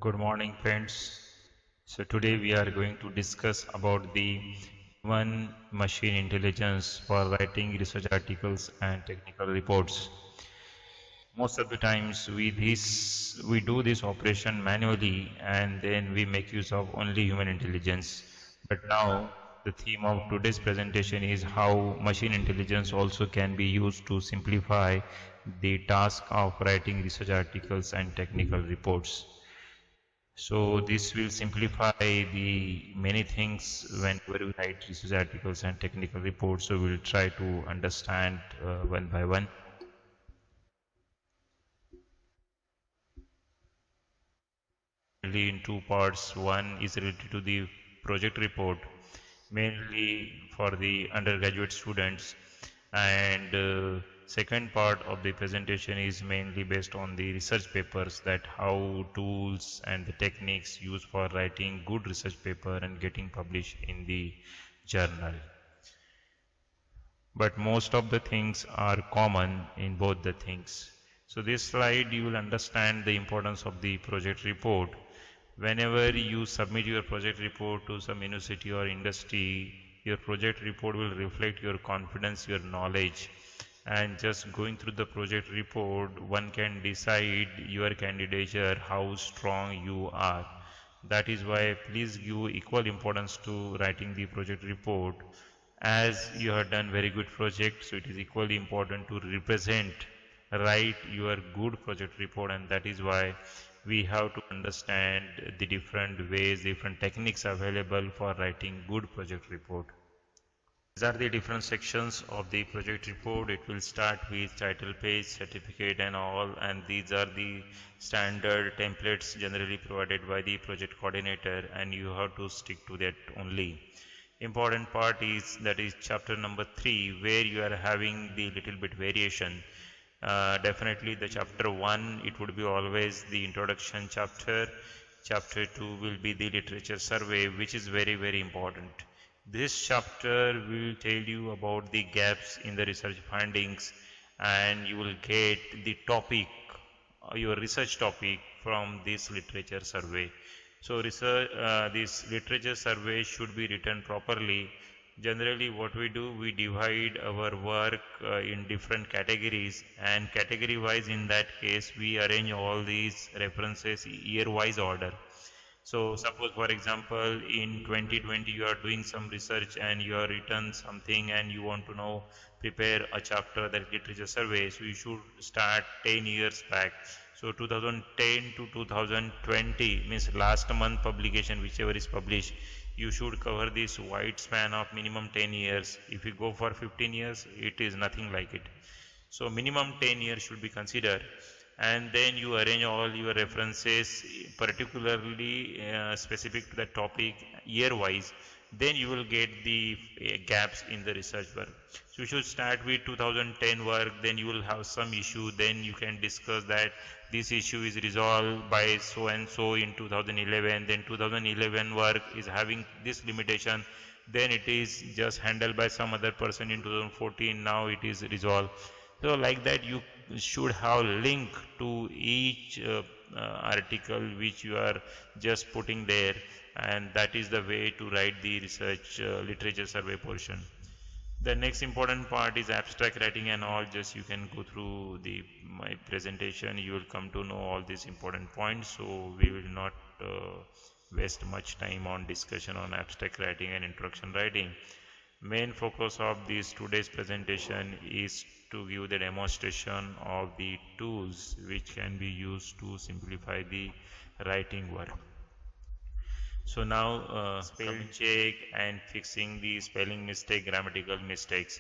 Good morning, friends. So today we are going to discuss about the one machine intelligence for writing research articles and technical reports. Most of the times we do this operation manually and then we make use of only human intelligence. But now the theme of today's presentation is how machine intelligence also can be used to simplify the task of writing research articles and technical reports. So this will simplify the many things whenever we write research articles and technical reports. So we'll try to understand one by one. Mainly in two parts. One is related to the project report, mainly for the undergraduate students, and second part of the presentation is mainly based on the research papers, that how tools and the techniques used for writing good research paper and getting published in the journal. But most of the things are common in both the things. So this slide you will understand the importance of the project report. Whenever you submit your project report to some university or industry, your project report will reflect your confidence, your knowledge, and just going through the project report one can decide your candidature, how strong you are. That is why please give equal importance to writing the project report. As you have done very good project, so it is equally important to write your good project report, and that is why we have to understand the different ways, different techniques available for writing good project report. These are the different sections of the project report. It will start with title page, certificate and all, and these are the standard templates generally provided by the project coordinator, and you have to stick to that only. Important part is that is chapter number 3, where you are having the little bit variation. Definitely the chapter 1 it would be always the introduction chapter. Chapter 2 will be the literature survey, which is very important. This chapter will tell you about the gaps in the research findings, and you will get the topic, your research topic from this literature survey. So this literature survey should be written properly. Generally what we do, we divide our work in different categories, and category wise in that case we arrange all these references year wise order. So suppose for example in 2020 you are doing some research and you are written something and you want to know prepare a chapter, that literature survey, so you should start 10 years back. So 2010 to 2020 means last month publication, whichever is published, you should cover this wide span of minimum 10 years. If you go for 15 years, it is nothing like it. So minimum 10 years should be considered, and then you arrange all your references particularly specific to the topic year wise. Then you will get the gaps in the research work. So you should start with 2010 work, then you will have some issue, then you can discuss that this issue is resolved by so and so in 2011, then 2011 work is having this limitation, then it is just handled by some other person in 2014, now it is resolved. So like that you should have link to each article which you are just putting there, and that is the way to write the research literature survey portion. The next important part is abstract writing and all. Just you can go through my presentation, you will come to know all these important points, so we will not waste much time on discussion on abstract writing and introduction writing. Main focus of this today's presentation is to give the demonstration of the tools which can be used to simplify the writing work. So now spell check and fixing the spelling mistake, grammatical mistakes.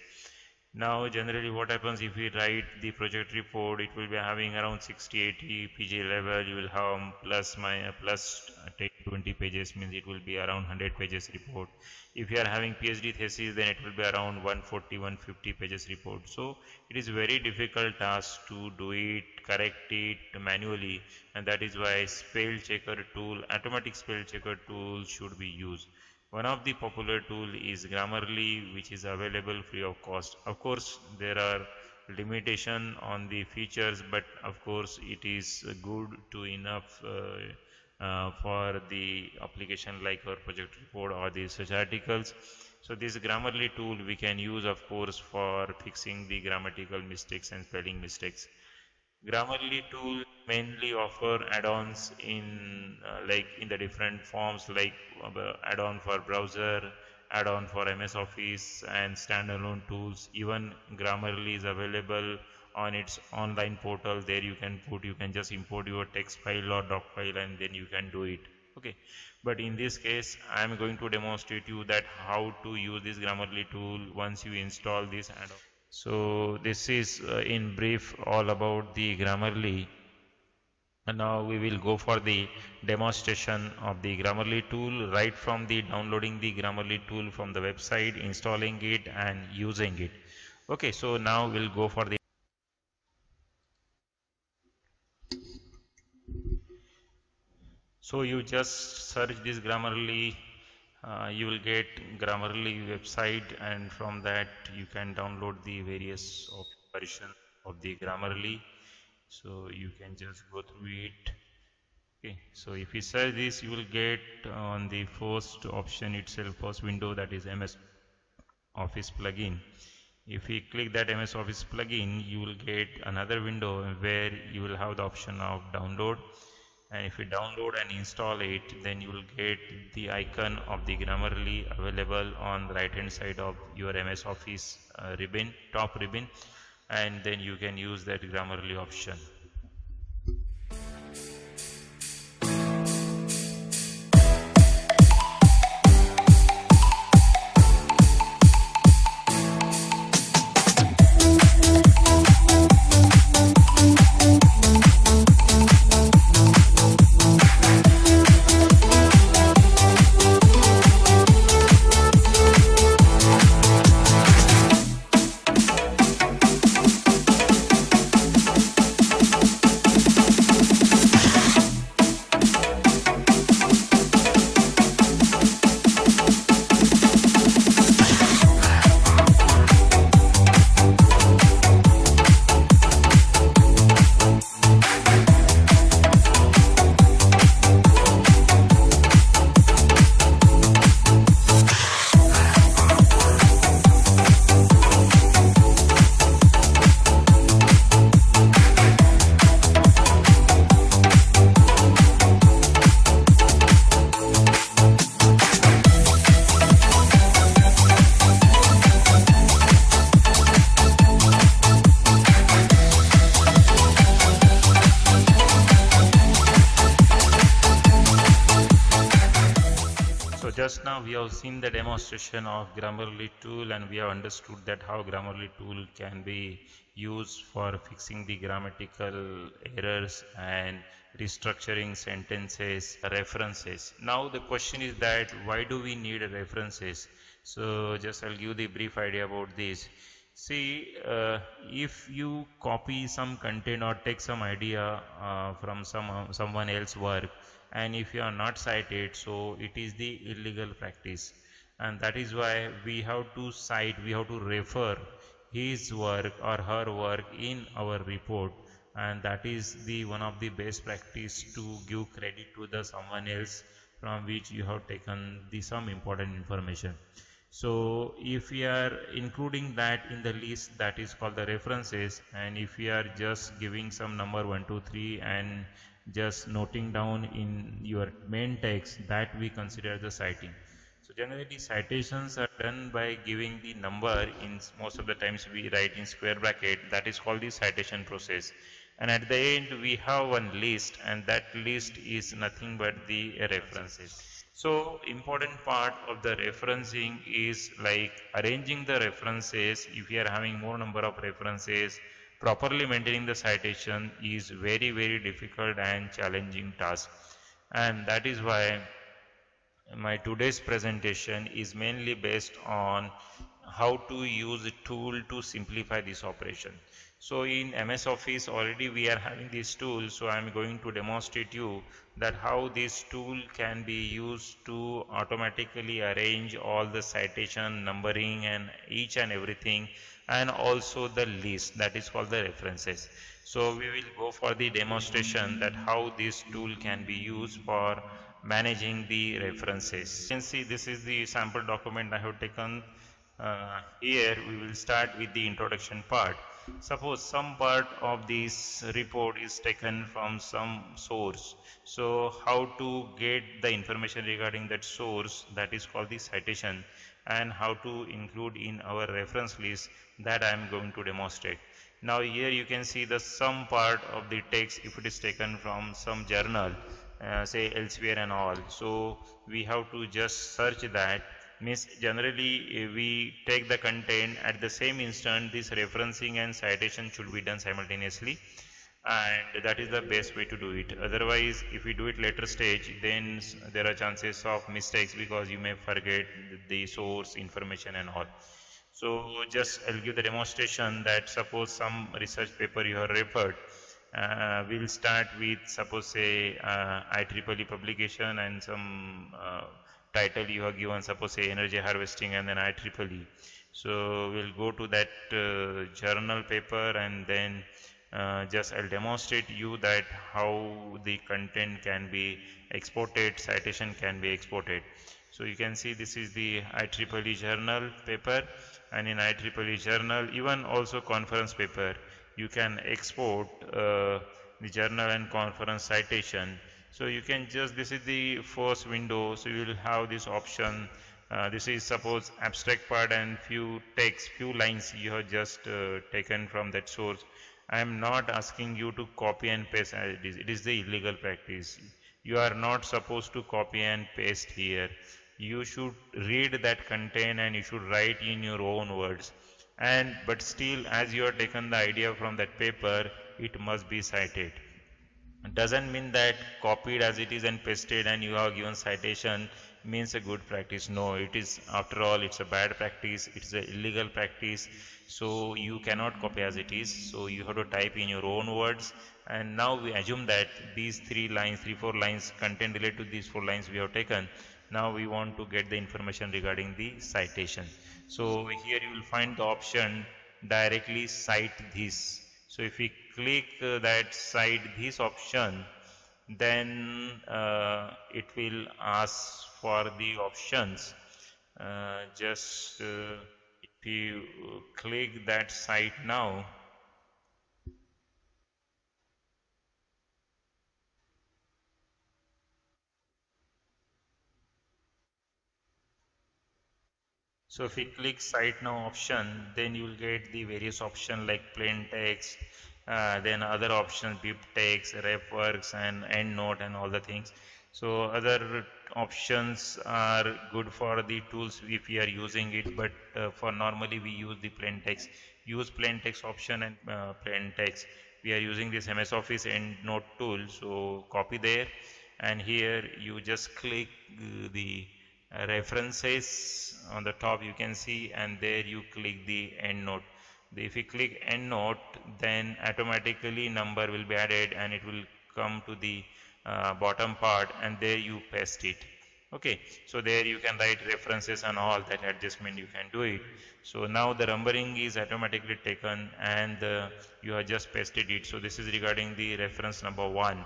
Now generally what happens, if we write the project report, it will be having around 60-80 PG level. You will have plus 10-20 pages, means it will be around 100 pages report. If you are having PhD thesis, then it will be around 140-150 pages report. So it is very difficult task to do it, correct it manually, and that is why spell checker tool, automatic spell checker tool should be used. One of the popular tool is Grammarly, which is available free of cost. Of course there are limitation on the features, but of course it is good to enough for the application like our project report or the research articles. So this Grammarly tool we can use, of course, for fixing the grammatical mistakes and spelling mistakes. Grammarly tool mainly offer add-ons in like in the different forms, like add-on for browser, add-on for MS Office, and standalone tools. Even Grammarly is available on its online portal. There you can just import your text file or doc file, and then you can do it. Okay, but in this case I am going to demonstrate you that how to use this Grammarly tool once you install this add-on. So this is in brief all about the Grammarly, and now we will go for the demonstration of the Grammarly tool, right from the downloading the Grammarly tool from the website, installing it and using it. Okay, so now we'll go for the So you just search this Grammarly, you will get Grammarly website, and from that you can download the various version of the Grammarly. So you can just go through it. Okay, so if you search this, you will get on the first option itself, first window, that is MS Office plugin. If you click that MS Office plugin, you will get another window where you will have the option of download. And if you download and install it, then you will get the icon of the Grammarly available on the right hand side of your MS Office ribbon, top ribbon, and then you can use that Grammarly option. Just now we have seen the demonstration of Grammarly tool, and we have understood that how Grammarly tool can be used for fixing the grammatical errors and restructuring sentences, references. Now the question is that why do we need references? So just I'll give you the brief idea about this. See, if you copy some content or take some idea from someone else's work, and if you are not cited, so it is the illegal practice, and that is why we have to cite, we have to refer his work or her work in our report, and that is the one of the best practice to give credit to the someone else from which you have taken the some important information. So if we are including that in the list, that is called the references, and if we are just giving some number 1 2 3 and just noting down in your main text, that we consider the citing. So generally citations are done by giving the number, in most of the times we write in square bracket, that is called the citation process, and at the end we have one list, and that list is nothing but the references. So important part of the referencing is like arranging the references. If you are having more number of references, properly maintaining the citation is very difficult and challenging task, and that is why my today's presentation is mainly based on how to use a tool to simplify this operation. So in MS Office already we are having this tool, so I am going to demonstrate you that how this tool can be used to automatically arrange all the citation numbering and each and everything and also the list, that is called the references. So we will go for the demonstration that how this tool can be used for managing the references. You can see this is the sample document I have taken. Here we will start with the introduction part. Suppose some part of this report is taken from some source. So how to get the information regarding that source, that is called the citation, and how to include in our reference list, that I am going to demonstrate. Now here you can see the some part of the text, if it is taken from some journal, say Elsevier and all. So we have to just search that. Means generally we take the content at the same instant. This referencing and citation should be done simultaneously, and that is the best way to do it. Otherwise, if we do it later stage, then there are chances of mistakes because you may forget the source information and all. So just I'll give the demonstration that suppose some research paper you have referred. We'll start with suppose say IEEE publication and some title you have given, suppose say energy harvesting and then IEEE. So we'll go to that journal paper, and then just I'll demonstrate you that how the content can be exported, citation can be exported. So you can see this is the IEEE journal paper, and in IEEE journal, even also conference paper, you can export the journal and conference citation. So you can just, this is the first window, so you will have this option. This is suppose abstract part and few text, few lines you have just taken from that source. I am not asking you to copy and paste as it is. It is the illegal practice. You are not supposed to copy and paste here. You should read that content and you should write in your own words. And but still, as you have taken the idea from that paper, it must be cited. It doesn't mean that copied as it is and pasted and you have given citation means a good practice. No, it is, after all, it's a bad practice. It's an illegal practice. So you cannot copy as it is. So you have to type in your own words. And now we assume that these 3 lines, 3-4 lines, content related to these 4 lines we have taken. Now we want to get the information regarding the citation. So here you will find the option directly cite this. So if we click that cite this option, then it will ask for the options. If you click that cite now, so if we click cite now option, then you will get the various options like plain text, then other options, BibTeX, RefWorks and EndNote and all the things. So other options are good for the tools if we are using it, but for normally we use the plain text. Use plain text option and plain text. We are using this MS Office EndNote tool, so copy there, and here you just click the references on the top, you can see, and there you click the EndNote. If you click EndNote, then automatically number will be added and it will come to the bottom part, and there you paste it. Okay, so there you can write references and all that adjustment you can do it. So now the numbering is automatically taken and you have just pasted it. So this is regarding the reference number 1.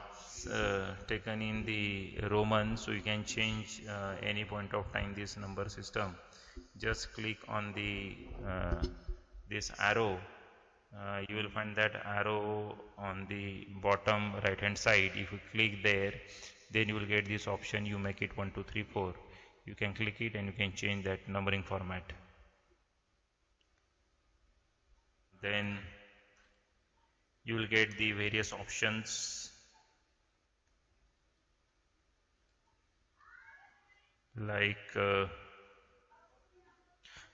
Taken in the Roman, so you can change any point of time this number system. Just click on the this arrow. You will find that arrow on the bottom right hand side. If you click there, then you will get this option. You make it 1 2 3 4. You can click it and you can change that numbering format. Then you will get the various options like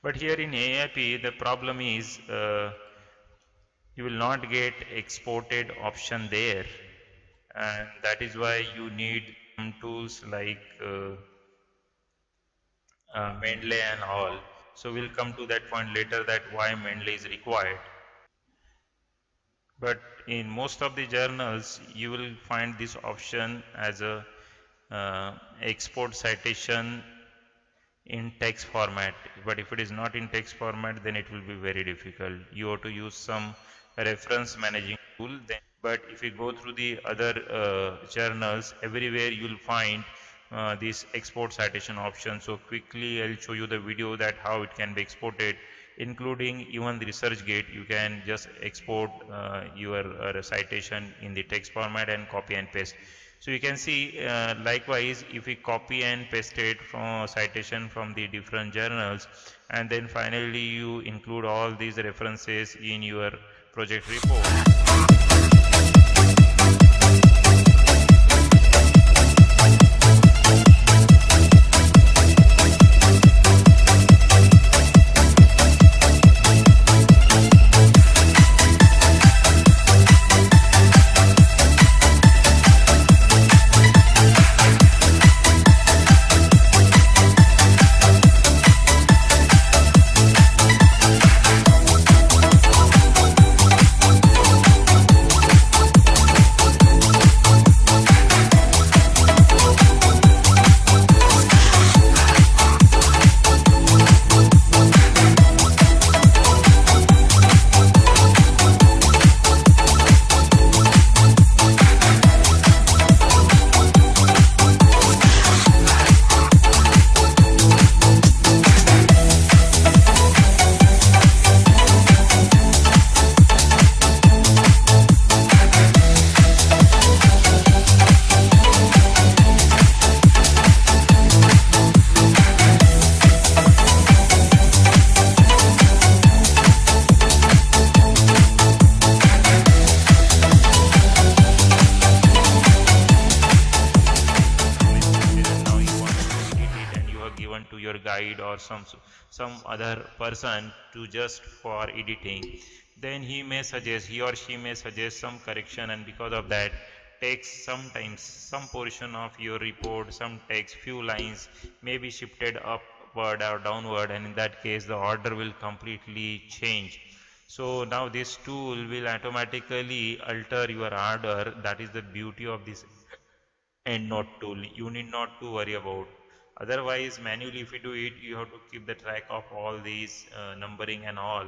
but here in AIP the problem is you will not get exported option there, and that is why you need some tools like Mendeley and all. So we'll come to that point later, that why Mendeley is required. But in most of the journals you will find this option as a export citation in text format, but if it is not in text format, then it will be very difficult. You have to use some reference managing tool. Then, but if you go through the other journals, everywhere you'll find this export citation option. So quickly I'll show you the video that how it can be exported, including even the ResearchGate. You can just export your citation in the text format and copy and paste. So you can see likewise, if we copy and paste it from citation from the different journals, and then finally you include all these references in your project report. To your guide or some other person to just for editing, then he or she may suggest some correction, and because of that text, sometimes some portion of your report, some text, few lines may be shifted upward or downward, and in that case the order will completely change. So now this tool will automatically alter your order. That is the beauty of this EndNote tool. You need not to worry about. Otherwise, manually if you do it, you have to keep the track of all these numbering and all,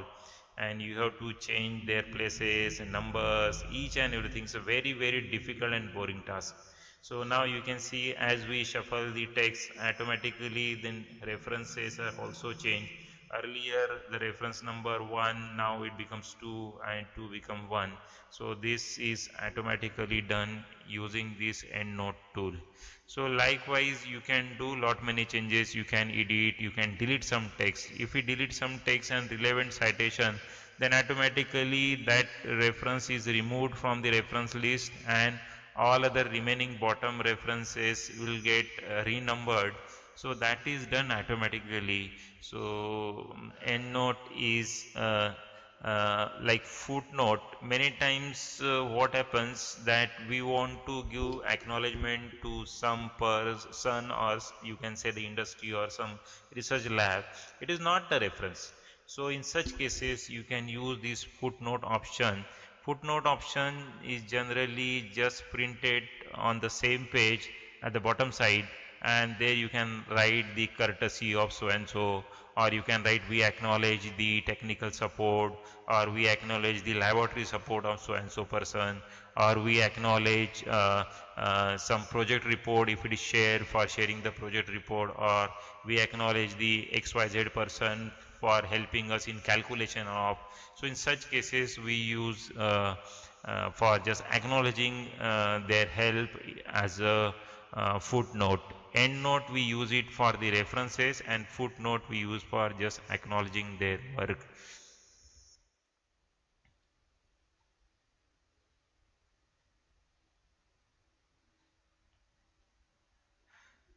and you have to change their places and numbers, each and everything. So very difficult and boring task. So now you can see, as we shuffle the text automatically, then references are also changed. Earlier the reference number 1, now it becomes 2, and 2 become 1. So this is automatically done using this EndNote tool. So likewise, you can do lot many changes. You can edit, you can delete some text. If we delete some text and relevant citation, then automatically that reference is removed from the reference list, and all other remaining bottom references will get renumbered. So that is done automatically. So EndNote is like footnote. Many times what happens that we want to give acknowledgement to some person, or you can say the industry or some research lab. It is not the reference. So in such cases you can use this footnote option. Footnote option is generally just printed on the same page at the bottom side, and there you can write the courtesy of so and so, or you can write we acknowledge the technical support, or we acknowledge the laboratory support of so and so person, or we acknowledge some project report if it is shared, for sharing the project report, or we acknowledge the XYZ person for helping us in calculation of. So in such cases we use for just acknowledging their help as a footnote. EndNote we use it for the references, and footnote we use for just acknowledging their work.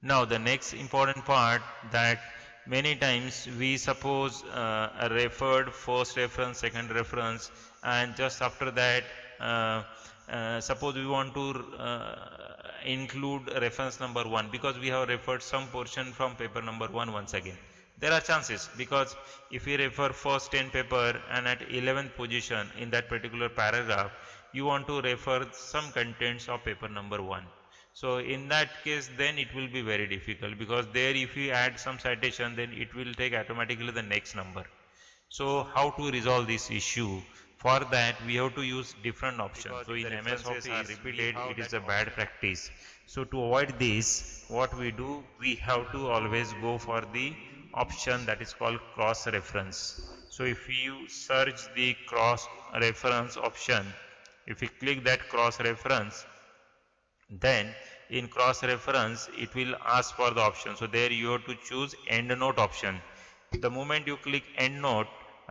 Now the next important part, that many times we suppose a referred first reference, second reference, and just after that suppose we want to include reference number 1, because we have referred some portion from paper number 1 once again. There are chances, because if we refer first 10 paper and at 11th position in that particular paragraph, you want to refer some contents of paper number 1. So in that case, then it will be very difficult, because there if you add some citation, then it will take automatically the next number. So how to resolve this issue? For that we have to use different options. So in MS Office repeated, it is a bad practice. So to avoid this, what we do, we have to always go for the option that is called cross reference. So if you search the cross reference option, if you click that cross reference, then in cross reference it will ask for the option. So there you have to choose EndNote option. The moment you click EndNote,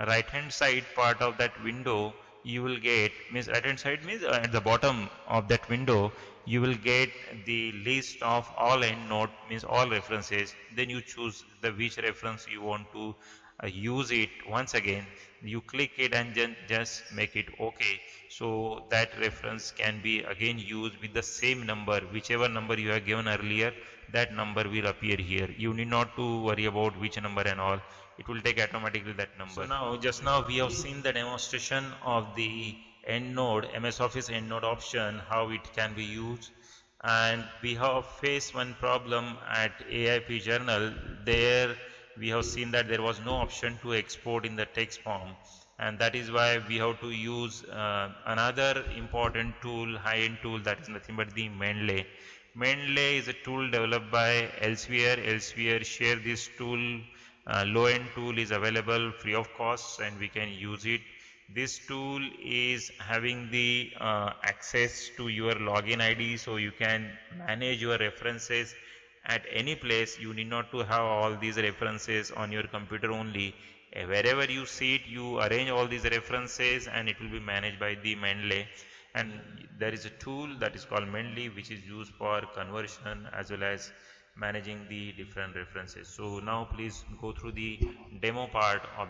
right hand side part of that window you will get, means right hand side means at the bottom of that window you will get the list of all EndNote, means all references. Then you choose the which reference you want to use it. Once again you click it and then just make it okay. So that reference can be again used with the same number, whichever number you have given earlier, that number will appear here. You need not to worry about which number and all, it will take automatically that number. So now, just now we have seen the demonstration of the EndNote, MS Office EndNote option, how it can be used. And we have faced one problem at AIP journal. There we have seen that there was no option to export in the text form, and that is why we have to use another important tool, high-end tool, that is nothing but the Mendeley. Mendeley is a tool developed by Elsevier. Elsevier share this tool. Low-end tool is available free of cost and we can use it. This tool is having the access to your login ID, so you can manage your references at any place. You need not to have all these references on your computer only. Wherever you see it, you arrange all these references and it will be managed by the Mendeley. And there is a tool that is called Mendeley, which is used for conversion as well as managing the different references. So now please go through the demo part of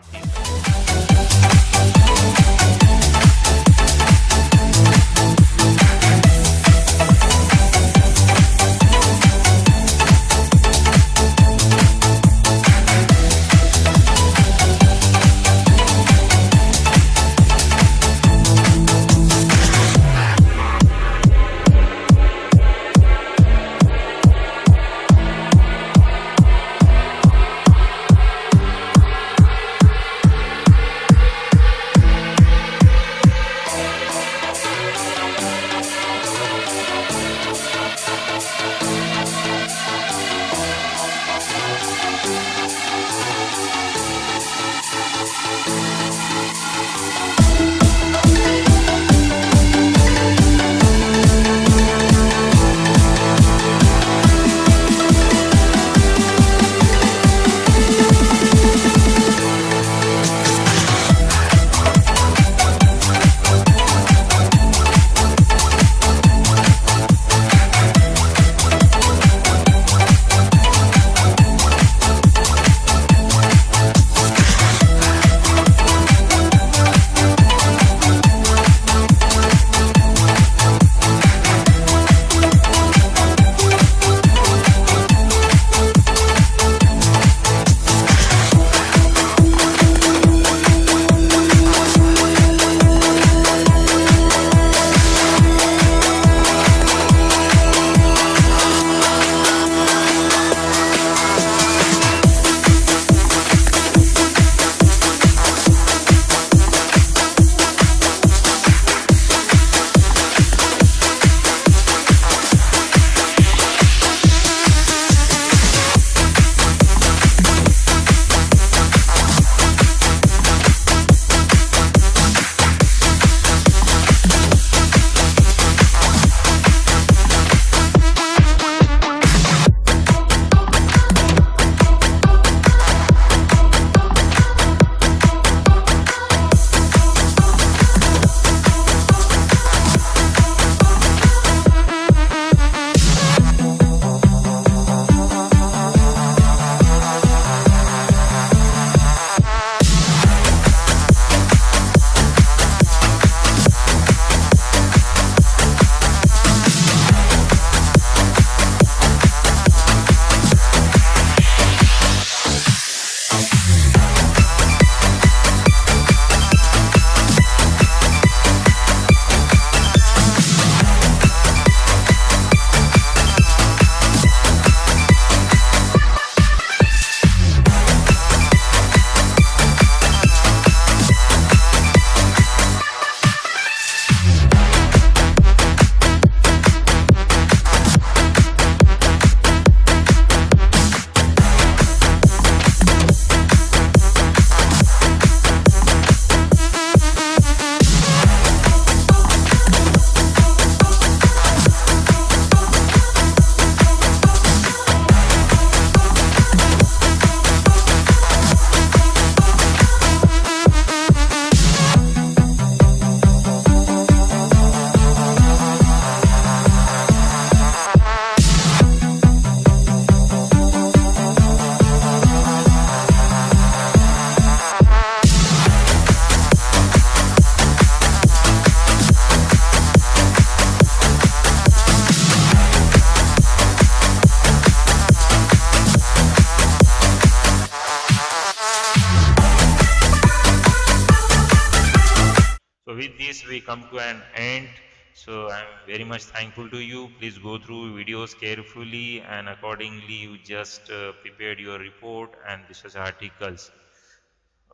we come to an end. So I'm very much thankful to you. Please go through videos carefully and accordingly you just prepared your report and research articles.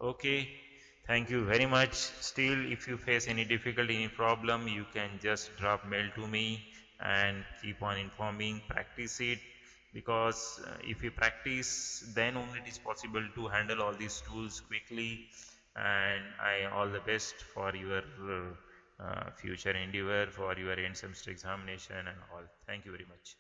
Okay, thank you very much. Still, if you face any difficulty, any problem, you can just drop mail to me and keep on informing. Practice it, because if you practice, then only it is possible to handle all these tools quickly. And I all the best for your future endeavor, for your end semester examination and all. Thank you very much.